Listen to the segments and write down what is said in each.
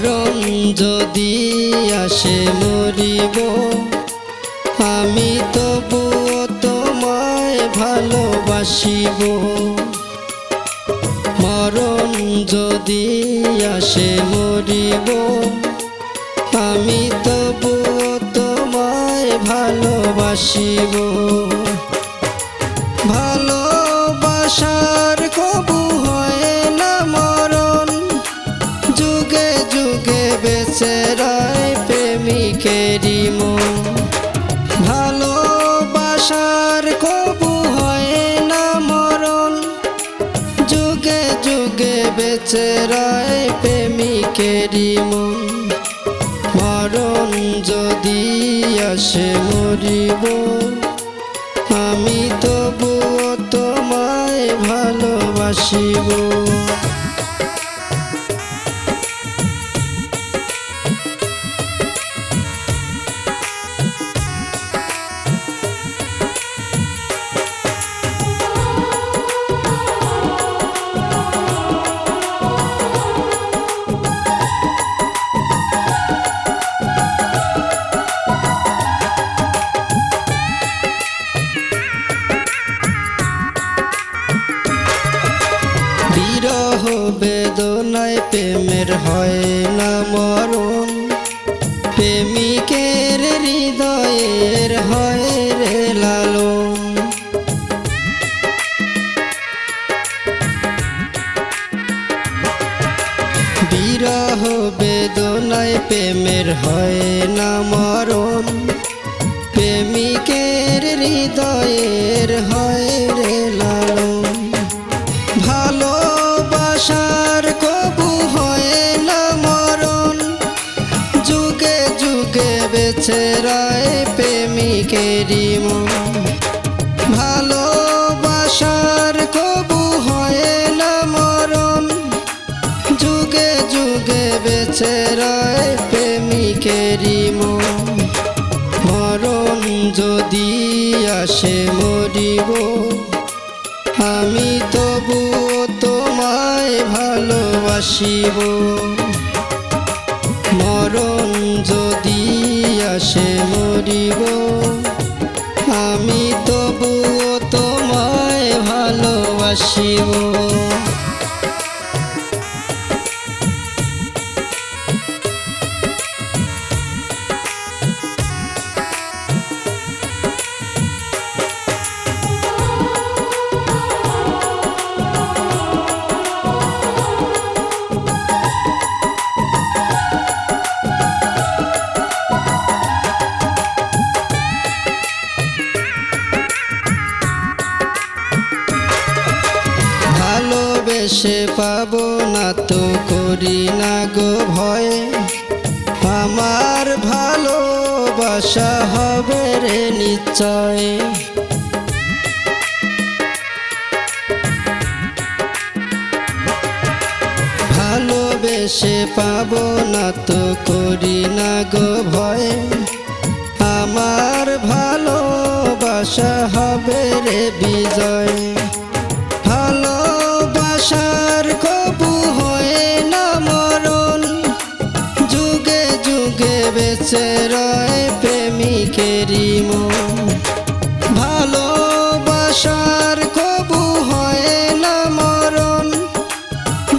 মরণ যদি আসে মরিব, আমি তবুও তোমায় ভালোবাসিব। মরণ যদি আসে মরিব, আমি তবুও তোমায় ভালোবাসিব। ভালোবাসার কবু হয় না মরণ, যুগে যুগে বেঁচে রয় প্রেমিকেরই মন। ভালোবাসার কবু হয় না মরণ, যুগে যুগে বেঁচে রয় প্রেমিকেরই মন। মরণ যদি আসে মরিব, আমি তবুও তোমায় ভালোবাসিব। বিরহ বেদনায় প্রেমের হয় না মরণ, প্রেমিকের হৃদয়ের হয় রে লালন। বিরহ বেদনায় প্রেমের হয় না মরণ, প্রেমিকের হৃদয়ের হয় রে লালন। ভালোবাসার কবু হয় না মরণ, যুগে যুগে বেঁচে রয় প্রেমিকেরই মন। ভালোবাসার কবু হয় না মরণ, যুগে যুগে বেঁচে রয় প্রেমিকেরই মন। মরণ যদি আসে মরিব, আমি তবুও তোমায় ভালোবাসিব। মরণ যদি আসে মরিব, আমি তবুও তোমায় ভালোবাসিব। ভালোবেসে পাবো না তো করি না গো ভয়, আমার ভালোবাসা হবে রে নিশ্চয়। ভালোবেসে পাবো না তো করি না গো ভয়, আমার ভালোবাসা হবে রে বিজয়। ভালোবাসার কবু হয় না মরণ, যুগে যুগে বেঁচে রয় প্রেমিকেরই মন। ভালোবাসার কবু হয় না মরণ,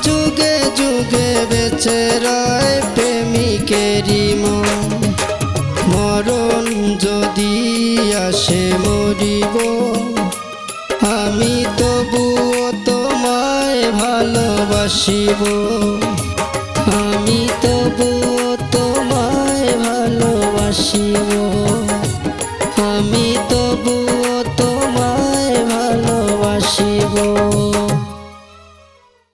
যুগে যুগে বেঁচে রয় প্রেমিকেরই মন। মরণ যদি আসে মরিব, আমি তবুও তোমায় ভালোবাসিব। আমি তবুও তোমায় ভালোবাসিব।